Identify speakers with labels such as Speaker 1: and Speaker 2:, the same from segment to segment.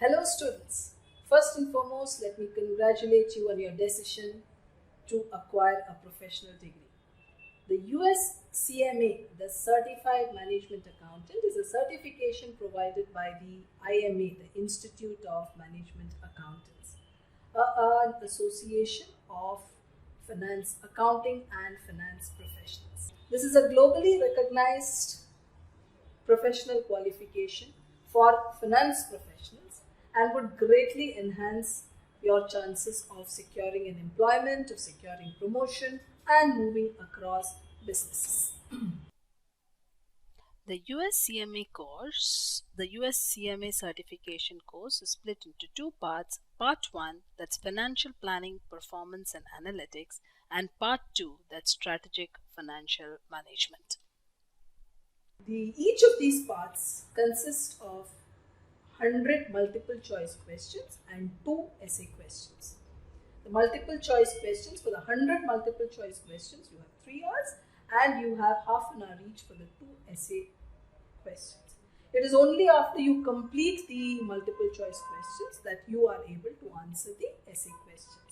Speaker 1: Hello students, first and foremost let me congratulate you on your decision to acquire a professional degree. The US CMA, the Certified Management Accountant, is a certification provided by the IMA, the Institute of Management Accountants, an association of finance, accounting and finance professionals. This is a globally recognized professional qualification for finance professionals and would greatly enhance your chances of securing an employment, of securing promotion and moving across businesses.
Speaker 2: The US CMA course, the US CMA certification course is split into two parts. Part 1, that's financial planning, performance and analytics, and part 2, that's strategic financial management.
Speaker 1: Each of these parts consists of 100 multiple choice questions and 2 essay questions. The multiple choice questions, for the 100 multiple choice questions, you have 3 hours and you have half an hour each for the 2 essay questions. It is only after you complete the multiple choice questions that you are able to answer the essay questions.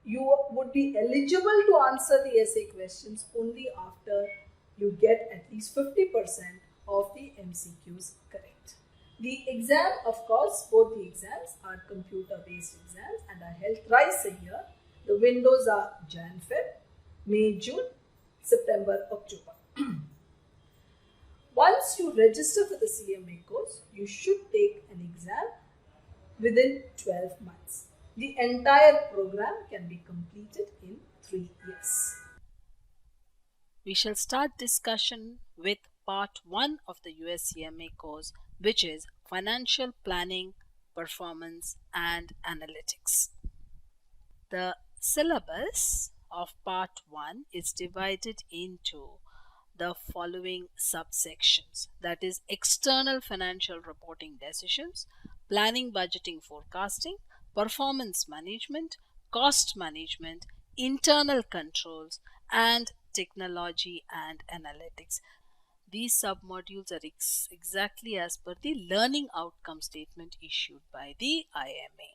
Speaker 1: You would be eligible to answer the essay questions only after you get at least 50% of the MCQs correct. The exam, of course, both the exams are computer-based exams and are held thrice a year. The windows are Jan, Feb, May, June, September, October. Once you register for the CMA course, you should take an exam within 12 months. The entire program can be completed in 3 years.
Speaker 2: We shall start discussion with part 1 of the US CMA course, which is financial planning, performance and analytics. The syllabus of part 1 is divided into the following subsections, that is external financial reporting decisions, planning, budgeting, forecasting, performance management, cost management, internal controls and technology and analytics. These submodules are exactly as per the learning outcome statement issued by the IMA.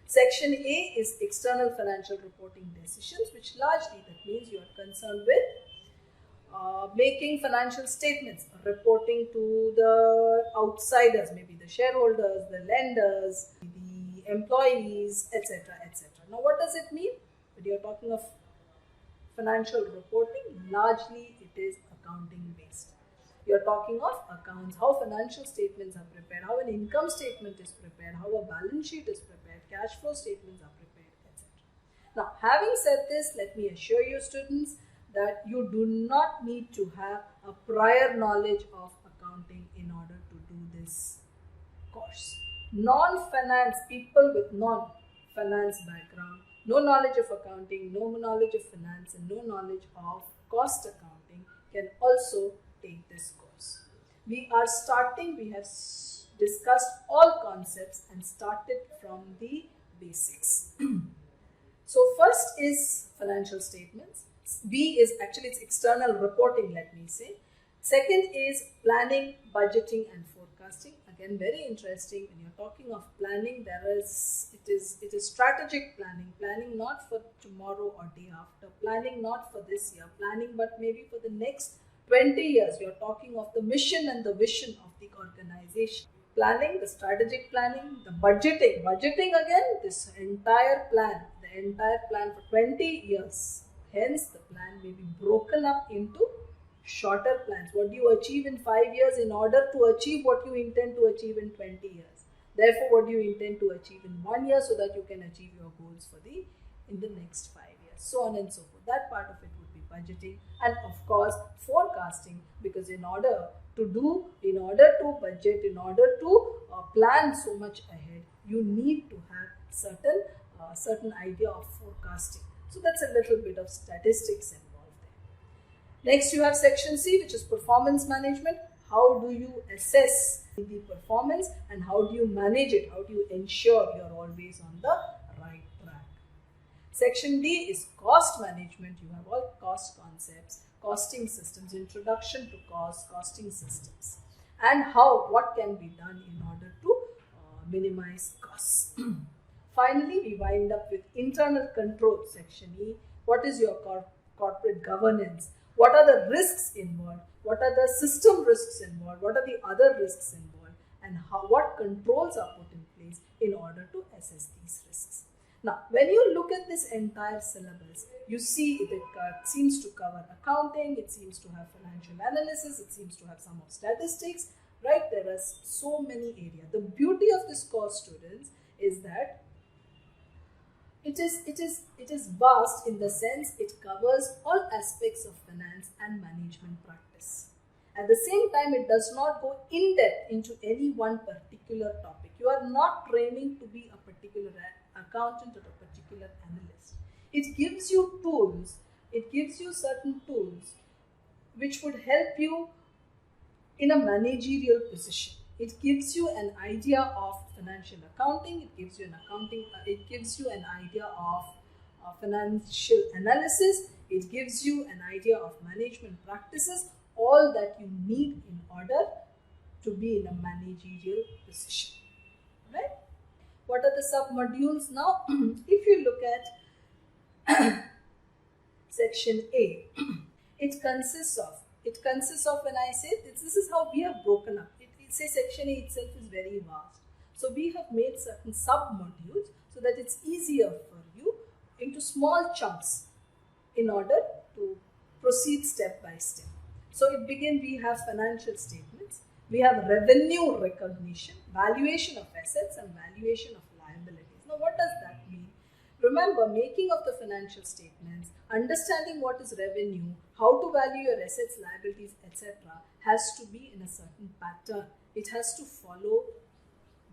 Speaker 1: Section A is external financial reporting decisions, which largely that means you are concerned with making financial statements, reporting to the outsiders, maybe the shareholders, the lenders, the employees, etc. etc. Now what does it mean? When you are talking of financial reporting, largely it is accounting based. You are talking of accounts, how financial statements are prepared, how an income statement is prepared, how a balance sheet is prepared, cash flow statements are prepared, etc. Now, having said this, let me assure you students that you do not need to have a prior knowledge of accounting in order to do this course. Non-finance people with non-finance background, no knowledge of accounting, no knowledge of finance and no knowledge of cost accounting can also take this course. We have discussed all concepts and started from the basics. So first is financial statements. B is actually it's external reporting, let me say. Second is planning, budgeting and forecasting. Again, very interesting. When you're talking of planning, it is strategic planning not for tomorrow or day after, planning not for this year, planning but maybe for the next 20 years. You're talking of the mission and the vision of the organization. Planning, the strategic planning, the budgeting again, this entire plan for 20 years. Hence, the plan may be broken up into shorter plans. What do you achieve in 5 years in order to achieve what you intend to achieve in 20 years? Therefore, what do you intend to achieve in 1 year so that you can achieve your goals in the next 5 years? So on and so forth. That part of it would be budgeting and of course forecasting, because in order to budget, in order to plan so much ahead, you need to have certain idea of forecasting. So that's a little bit of statistics involved there. Next you have section C, which is performance management. How do you assess the performance and how do you manage it? How do you ensure you're always on the right track? Section D is cost management. You have all cost concepts, costing systems, introduction to costing systems, and what can be done in order to minimize costs. Finally, we wind up with internal control, section E. What is your corporate governance? What are the risks involved? What are the system risks involved? What are the other risks involved? And what controls are put in place in order to assess these risks? Now, when you look at this entire syllabus, you see it seems to cover accounting, it seems to have financial analysis, it seems to have some of statistics, right? There are so many areas. The beauty of this course, students, is that it is vast in the sense it covers all aspects of finance and management practice. At the same time, it does not go in depth into any one particular topic. You are not training to be a particular accountant or a particular analyst. It gives you tools, it gives you certain tools which would help you in a managerial position. It gives you an idea of financial accounting, it gives you an idea of financial analysis, it gives you an idea of management practices, all that you need in order to be in a managerial position. Right? What are the sub-modules now? If you look at section A, it consists of, when I say this is how we have broken up. It says section A itself is very vast. So we have made certain sub-modules so that it's easier for you into small chunks in order to proceed step by step. So we have financial statements, we have revenue recognition, valuation of assets and valuation of liabilities. Now what does that mean? Remember, making of the financial statements, understanding what is revenue, how to value your assets, liabilities, etc. has to be in a certain pattern. It has to follow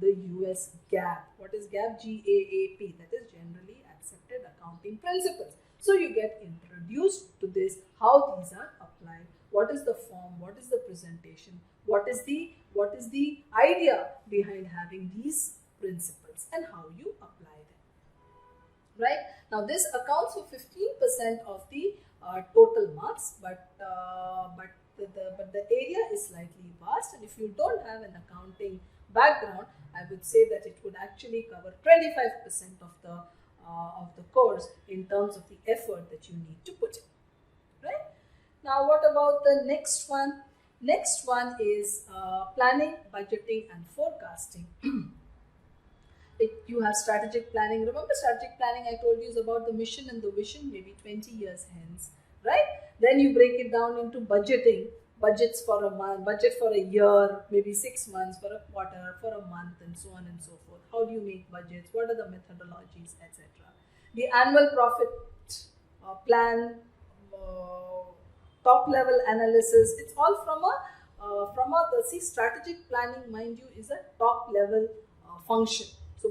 Speaker 1: the US GAAP. What is GAAP? GAAP, that is generally accepted accounting principles. So you get introduced to this, how these are applied, what is the form, what is the presentation, what is the idea behind having these principles and how you apply them. Right? Now this accounts for 15% of the total marks, but the area is slightly vast, and if you don't have an accounting background, I would say that it would actually cover 25% of the course in terms of the effort that you need to put in. Right? Now what about the next one? Next one is planning, budgeting and forecasting. You have strategic planning. Remember, strategic planning I told you is about the mission and the vision, maybe 20 years hence, right? Then you break it down into budgeting, budgets for a month, budget for a year, maybe 6 months, for a quarter, for a month, and so on and so forth. How do you make budgets? What are the methodologies, etc. The annual profit plan, top level analysis. It's all strategic planning, mind you, is a top level function. So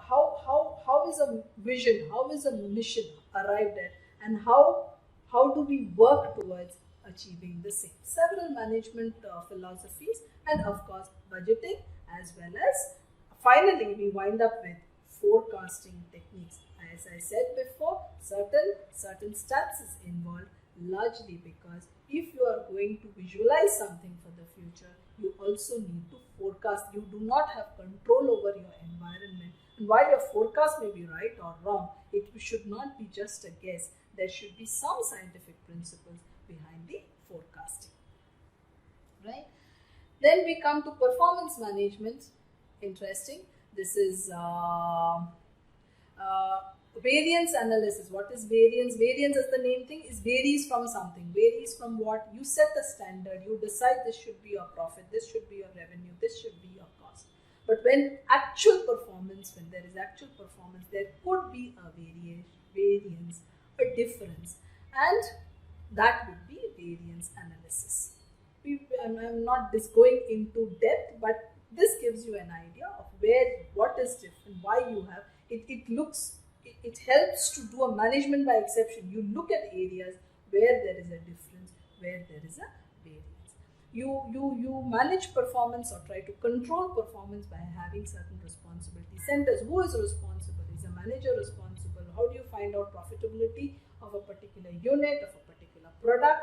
Speaker 1: how is a vision, how is a mission arrived at, and how do we work towards achieving the same? Several management philosophies, and of course budgeting, as well as finally we wind up with forecasting techniques. As I said before, certain stats is involved, largely because if you are going to visualize something for the future, you also need to forecast. You do not have control over your environment, and while your forecast may be right or wrong, it should not be just a guess. There should be some scientific principles behind the forecasting. Right? Then we come to performance management. Interesting. This is variance analysis. What is variance? Variance, as the name thing, is varies from something. Varies from what? You set the standard. You decide this should be your profit, this should be your revenue, this should be your cost. But when there is actual performance, there could be a variance, a difference, and that would be variance analysis. I'm not going into depth, but this gives you an idea of what is different, why you have it. It helps to do a management by exception. You look at areas where there is a difference, where there is a variance. You manage performance or try to control performance by having certain responsibility centers. Who is responsible? Is a manager responsible? How do you find out profitability of a particular unit, of a particular product,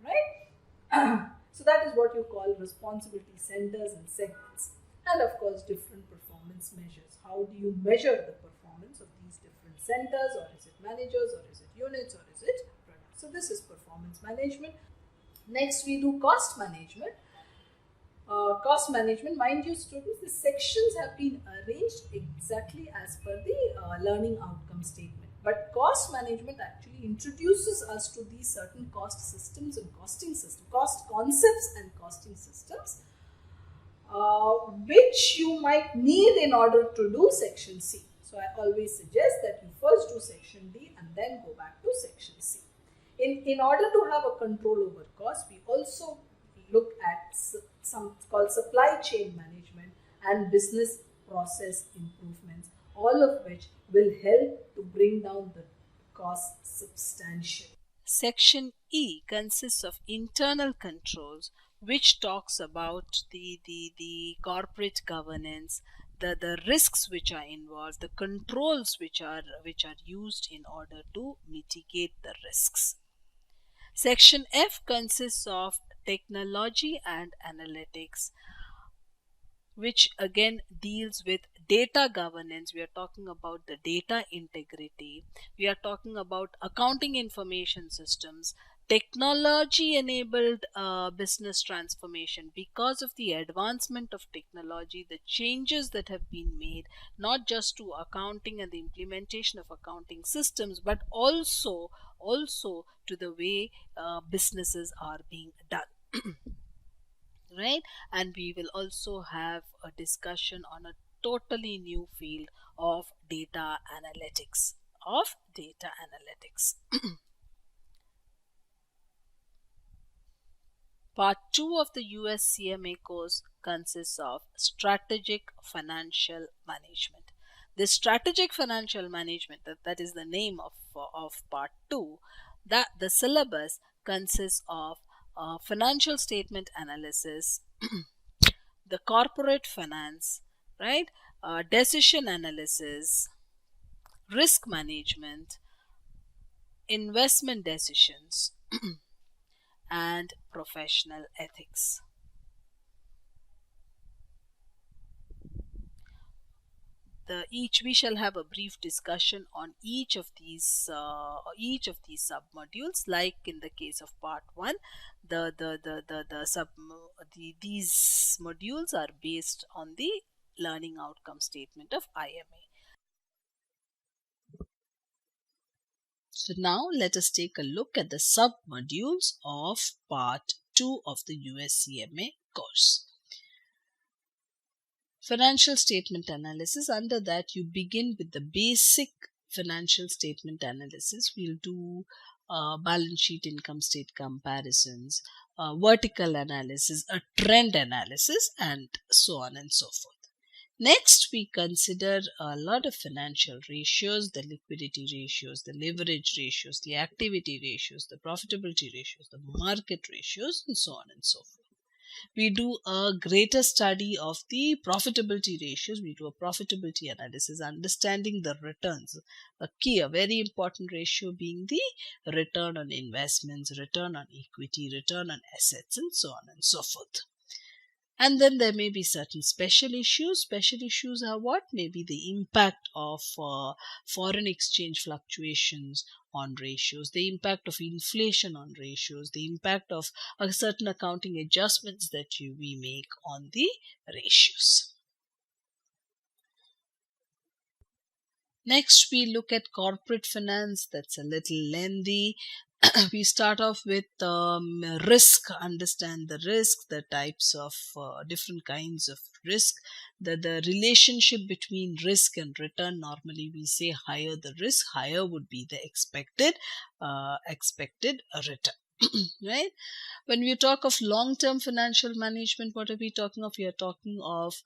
Speaker 1: right? So that is what you call responsibility centers and segments. and of course different performance measures. How do you measure the performance of these different centers, or is it managers, or is it units, or is it products? So this is performance management. Next we do cost management. Cost management, mind you students, the sections have been arranged exactly as per the learning outcome statement, but cost management actually introduces us to these certain cost systems and costing system, cost concepts and costing systems, which you might need in order to do section C. So I always suggest that you first do section D and then go back to section C. In order to have a control over cost, we also look at some called supply chain management and business process improvements, all of which will help to bring down the cost substantially.
Speaker 2: Section E consists of internal controls, which talks about the corporate governance, the risks which are involved, the controls which are used in order to mitigate the risks. Section F consists of technology and analytics, which again deals with data governance. We are talking about the data integrity. We are talking about accounting information systems, technology enabled business transformation. Because of the advancement of technology, the changes that have been made, not just to accounting and the implementation of accounting systems, but also to the way businesses are being done. Right? And we will also have a discussion on a totally new field of data analytics. Part 2 of the US CMA course consists of strategic financial management. This strategic financial management, that is the name of part 2, that the syllabus consists of financial statement analysis, the corporate finance, right? Decision analysis, risk management, investment decisions, and professional ethics. We shall have a brief discussion on each of these sub modules. Like in the case of part 1, these modules are based on the learning outcome statement of IMA. So now let us take a look at the sub modules of part 2 of the US CMA course. Financial statement analysis. Under that, you begin with the basic financial statement analysis. We'll do balance sheet, income state comparisons, vertical analysis, a trend analysis, and so on and so forth. Next, we consider a lot of financial ratios, the liquidity ratios, the leverage ratios, the activity ratios, the profitability ratios, the market ratios, and so on and so forth. We do a greater study of the profitability ratios. We do a profitability analysis, understanding the returns. A very important ratio being the return on investments, return on equity, return on assets, and so on and so forth. And then there may be certain special issues. Special issues are what? Maybe the impact of foreign exchange fluctuations on ratios, the impact of inflation on ratios, the impact of certain accounting adjustments that we make on the ratios. Next, we look at corporate finance. That's a little lengthy. We start off with risk, understand the risk, the types of different kinds of risk, the relationship between risk and return. Normally we say higher the risk, higher would be the expected return. Right? When we talk of long-term financial management, what are we talking of? We are talking of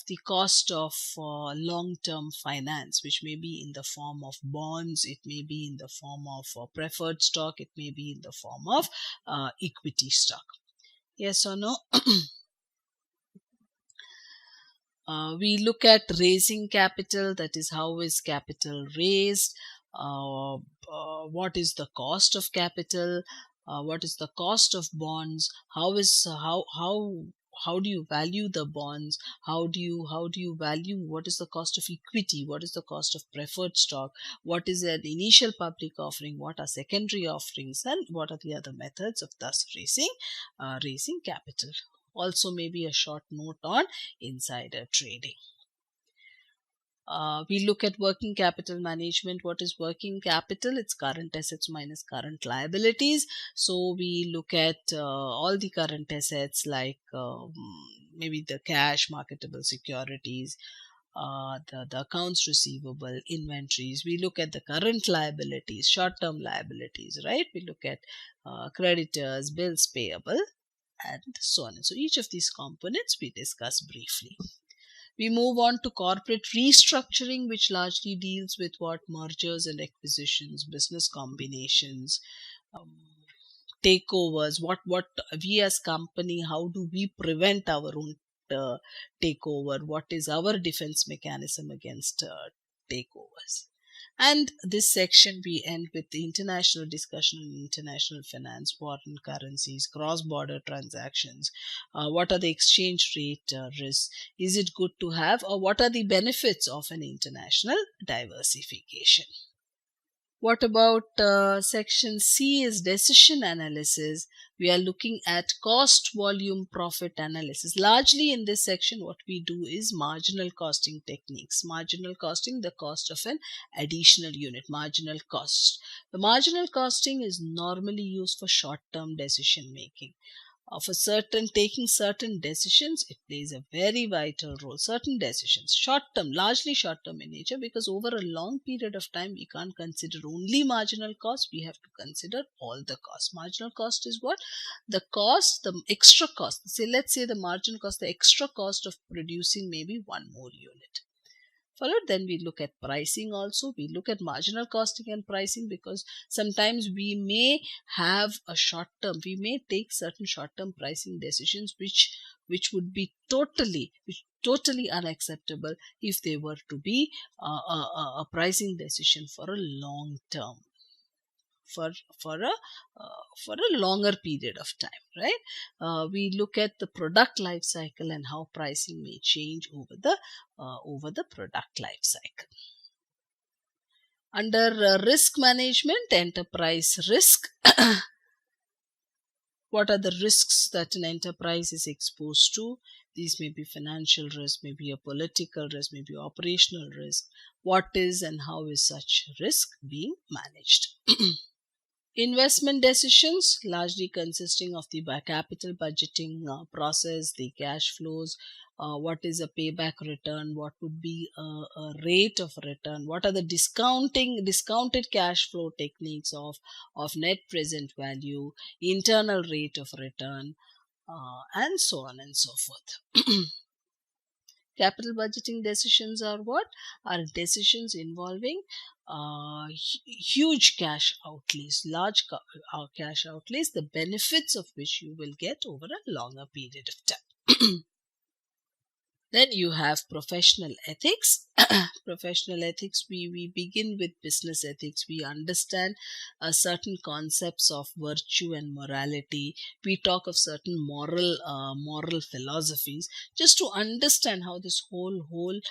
Speaker 2: the cost of long-term finance, which may be in the form of bonds, it may be in the form of preferred stock, it may be in the form of equity stock. Yes or no? We look at raising capital, that is, how is capital raised, what is the cost of capital, what is the cost of bonds, how how do you value the bonds, how do you value what is the cost of equity, what is the cost of preferred stock, what is an initial public offering, what are secondary offerings, and what are the other methods of thus raising capital. Also maybe a short note on insider trading. We look at working capital management. What is working capital? It's current assets minus current liabilities. So we look at all the current assets like maybe the cash, marketable securities, the accounts receivable, inventories. We look at the current liabilities, short-term liabilities, right? We look at creditors, bills payable, and so on. And so each of these components we discuss briefly. We move on to corporate restructuring, which largely deals with what mergers and acquisitions, business combinations, um, takeovers, what we as company, how do we prevent our own takeover, what is our defense mechanism against takeovers. And this section we end with the international discussion on international finance, foreign currencies, cross-border transactions. What are the exchange rate risks? Is it good to have, or what are the benefits of an international diversification? What about section C is decision analysis. We are looking at cost, volume, profit analysis. Largely in this section what we do is marginal costing techniques. Marginal costing, the cost of an additional unit, marginal cost. The marginal costing is normally used for short-term decision making. For taking certain decisions, it plays a very vital role. Certain decisions, short-term, largely short-term in nature, because over a long period of time, we can't consider only marginal cost. We have to consider all the costs. Marginal cost is what? The cost, the extra cost. Let's say the marginal cost, the extra cost of producing maybe one more unit. Followed, then we look at pricing also. We look at marginal costing and pricing because sometimes we may have a short term, we may take certain short term pricing decisions which would be totally unacceptable if they were to be a pricing decision for a long term. For a longer period of time, right? We look at the product life cycle and how pricing may change over the product life cycle. Under risk management, enterprise risk. What are the risks that an enterprise is exposed to? These may be financial risk, maybe a political risk, maybe operational risk. What is and how is such risk being managed? Investment decisions, largely consisting of the capital budgeting process, the cash flows, what is a payback return, what would be a rate of return, what are the discounted cash flow techniques of net present value, internal rate of return, and so on and so forth. Capital budgeting decisions are what? Are decisions involving huge cash outlays, large cash outlays, the benefits of which you will get over a longer period of time. Then you have professional ethics. Professional ethics, we begin with business ethics. We understand certain concepts of virtue and morality. We talk of certain moral philosophies, just to understand how this whole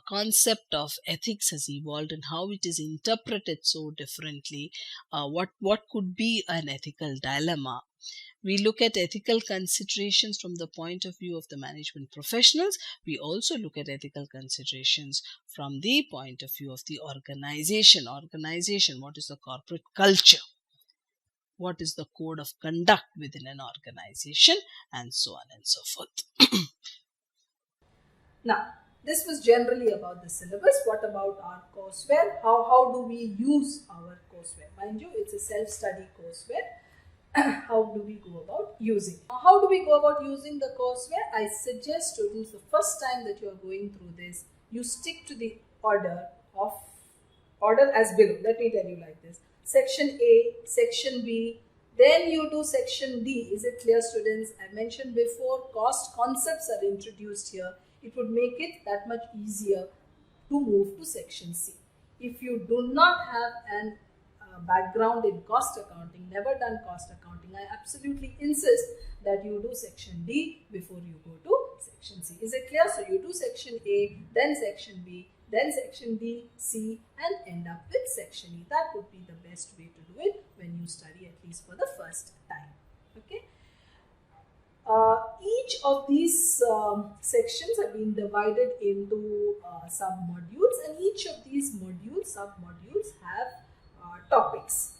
Speaker 2: concept of ethics has evolved and how it is interpreted so differently. What could be an ethical dilemma? We look at ethical considerations from the point of view of the management professionals. We also look at ethical considerations from the point of view of the organization. What is the corporate culture? What is the code of conduct within an organization? And so on and so forth.
Speaker 1: Now, this was generally about the syllabus. What about our courseware? How do we use our courseware? Mind you, it's a self-study courseware. How do we go about using? How do we go about using the courseware? I suggest students, the first time that you are going through this, you stick to the order as below. Let me tell you like this. Section A, Section B, then you do Section D. Is it clear, students? I mentioned before, cost concepts are introduced here. It would make it that much easier to move to Section C. If you do not have an a background in cost accounting, never done cost accounting, I absolutely insist that you do section D before you go to section C. Is it clear? So you do section A, then section B, then section D, C, and end up with section E. That would be the best way to do it when you study, at least for the first time. Okay. Each of these sections have been divided into sub-modules, and each of these sub-modules have topics.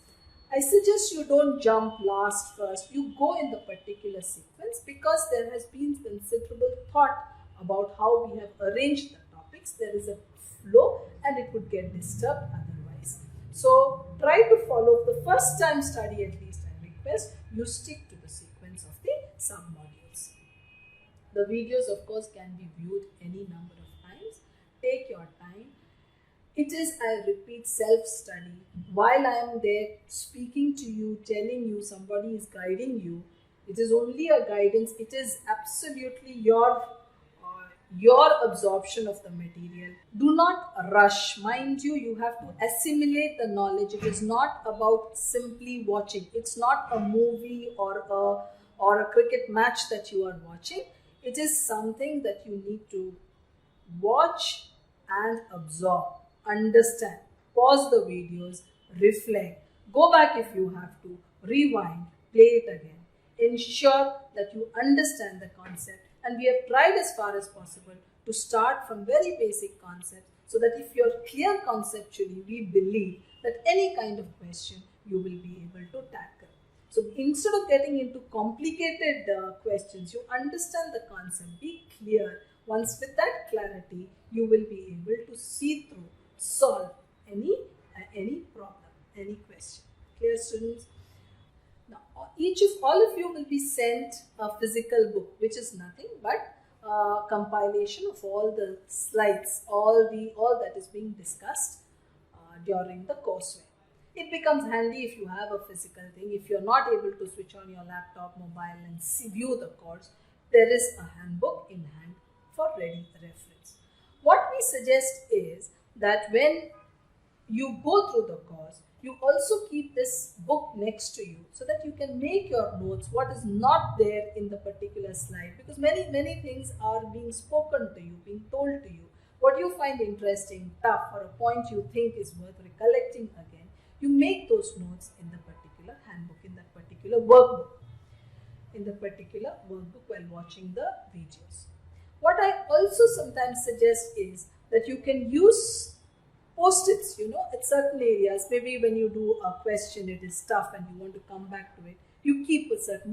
Speaker 1: I suggest you don't jump last first. You go in the particular sequence, because there has been considerable thought about how we have arranged the topics. There is a flow and it would get disturbed otherwise. So try to follow. The first time study, at least I request you stick to the sequence of the sub-modules. The videos, of course, can be viewed any number of times. Take your time. It is, I repeat, self-study. While I am there speaking to you, telling you, somebody is guiding you, it is only a guidance. It is absolutely your absorption of the material. Do not rush. Mind you, you have to assimilate the knowledge. It is not about simply watching. It's not a movie or a cricket match that you are watching. It is something that you need to watch and absorb, understand, pause the videos, reflect, go back if you have to, rewind, play it again. Ensure that you understand the concept, and we have tried as far as possible to start from very basic concepts, so that if you're clear conceptually, we believe that any kind of question you will be able to tackle. So instead of getting into complicated questions, you understand the concept, be clear. Once with that clarity, you will be able to see through, solve any problem, any question. Clear, students? Now, all of you will be sent a physical book, which is nothing but a compilation of all the slides, all that is being discussed during the courseware. It becomes handy if you have a physical thing. If you're not able to switch on your laptop, mobile and view the course, there is a handbook in hand for ready reference. What we suggest is that when you go through the course, you also keep this book next to you, so that you can make your notes, what is not there in the particular slide, because many things are being spoken to you, being told to you. What you find interesting, tough, or a point you think is worth recollecting again, you make those notes in the particular handbook, in that particular workbook, while watching the videos. What I also sometimes suggest is that you can use post-its, at certain areas. Maybe when you do a question, it is tough and you want to come back to it. You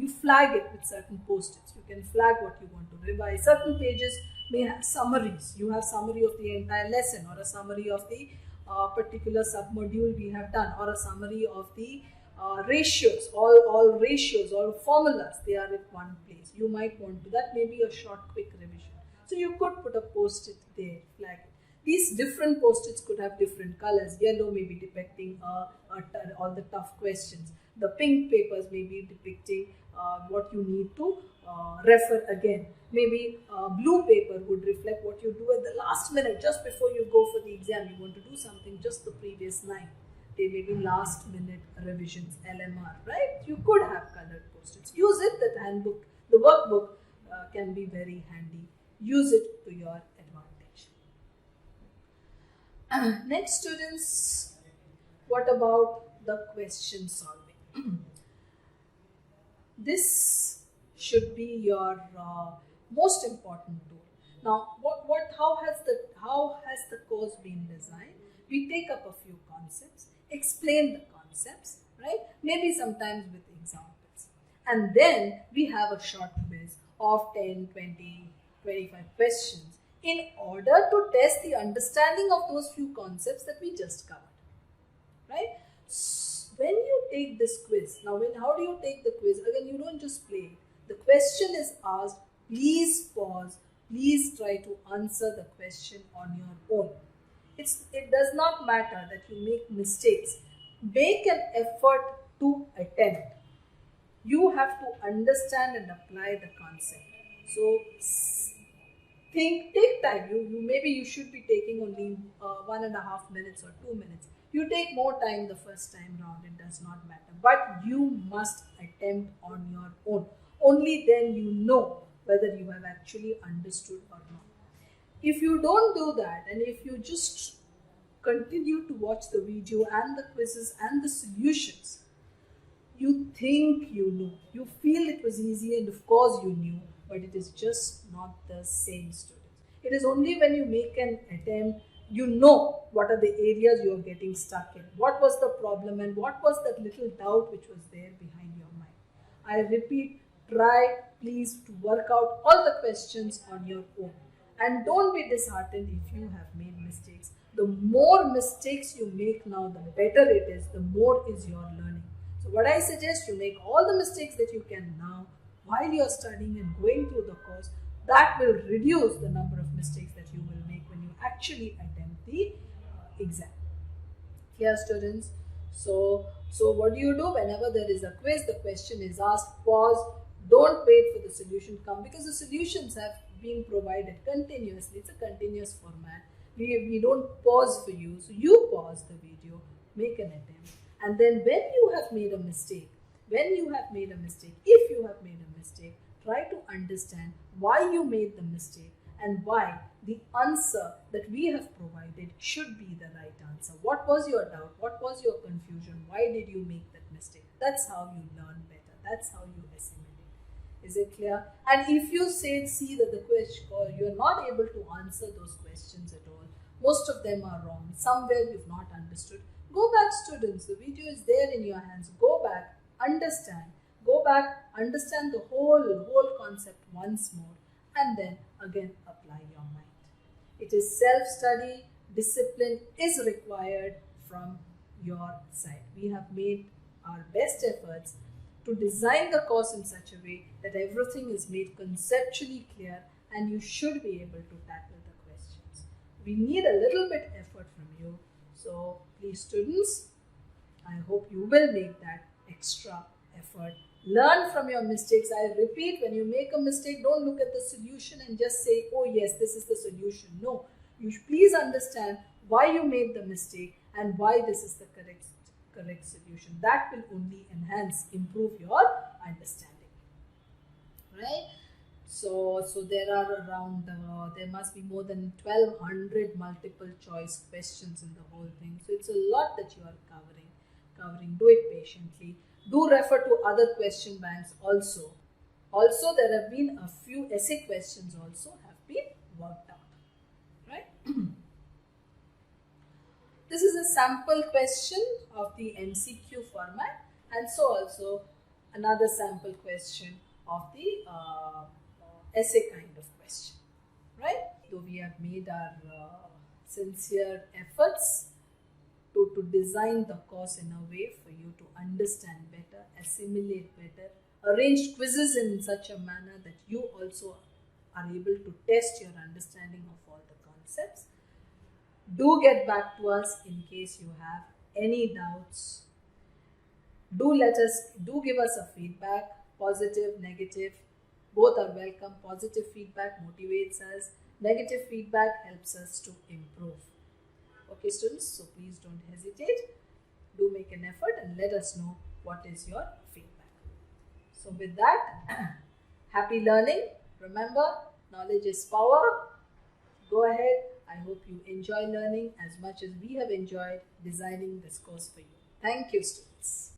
Speaker 1: flag it with certain post-its. You can flag what you want to revise. Certain pages may have summaries. You have summary of the entire lesson, or a summary of the particular sub-module we have done, or a summary of the ratios, all ratios, all formulas, they are at one place. You might want to, that may be a short, quick revision. So you could put a post-it there, flag it. These different post-its could have different colors. Yellow may be depicting all the tough questions. The pink papers may be depicting what you need to refer again. Maybe blue paper would reflect what you do at the last minute, just before you go for the exam. You want to do something just the previous night. They may be last minute revisions, LMR, right? You could have colored post-its. Use it. That handbook, the workbook can be very handy. Use it to your advantage. Next, students, what about the question solving? This should be your most important tool. Now, how has the course been designed? We take up a few concepts, explain the concepts, right? Maybe sometimes with examples. And then we have a short quiz of 10, 20, 25 questions in order to test the understanding of those few concepts that we just covered, right? When you take this quiz, how do you take the quiz? Again, you don't just play it. The question is asked, please pause, please try to answer the question on your own. It does not matter that you make mistakes. Make an effort to attempt. You have to understand and apply the concept. So take time. Maybe you should be taking only 1.5 minutes or 2 minutes. You take more time the first time round, it does not matter. But you must attempt on your own. Only then you know whether you have actually understood or not. If you don't do that, and if you just continue to watch the video and the quizzes and the solutions, you think you know, you feel it was easy, and of course you knew, but it is just not the same, students. It is only when you make an attempt, you know what are the areas you are getting stuck in, what was the problem, and what was that little doubt which was there behind your mind. I repeat, try please to work out all the questions on your own, and don't be disheartened if you have made mistakes. The more mistakes you make now, the better it is, the more is your learning. So what I suggest, you make all the mistakes that you can now while you are studying and going through the course. That will reduce the number of mistakes that you will make when you actually attempt the exam. Here, students, so what do you do whenever there is a quiz, the question is asked, pause, don't wait for the solution to come, because the solutions have been provided continuously. It's a continuous format. We don't pause for you, so you pause the video, make an attempt, and then when you have made a mistake, if you have made a mistake, try to understand why you made the mistake and why the answer that we have provided should be the right answer. What was your doubt? What was your confusion? Why did you make that mistake? That's how you learn better. That's how you assimilate. Is it clear? And if you see that the question, or you're not able to answer those questions at all, most of them are wrong, somewhere you've not understood, go back, students. The video is there in your hands. Go back, understand. Go back, understand the whole concept once more, and then again apply your mind. It is self-study. Discipline is required from your side. We have made our best efforts to design the course in such a way that everything is made conceptually clear and you should be able to tackle the questions. We need a little bit effort from you. So please, students, I hope you will make that extra effort. Learn from your mistakes. I repeat, when you make a mistake, don't look at the solution and just say, oh yes, this is the solution. No, you should please understand why you made the mistake and why this is the correct solution. That will only improve your understanding. Right? So there are around, there must be more than 1200 multiple choice questions in the whole thing. So it's a lot that you are covering. Do it patiently. Do refer to other question banks also. Also, there have been a few essay questions also have been worked out. Right? This is a sample question of the MCQ format, and so also another sample question of the essay kind of question, right? So we have made our sincere efforts to design the course in a way for you to understand better, assimilate better, arrange quizzes in such a manner that you also are able to test your understanding of all the concepts. Do get back to us in case you have any doubts. Do give us a feedback, positive, negative. Both are welcome. Positive feedback motivates us. Negative feedback helps us to improve. Okay, students, so please don't hesitate. Do make an effort and let us know what is your feedback. So with that, happy learning. Remember, knowledge is power. Go ahead. I hope you enjoy learning as much as we have enjoyed designing this course for you. Thank you, students.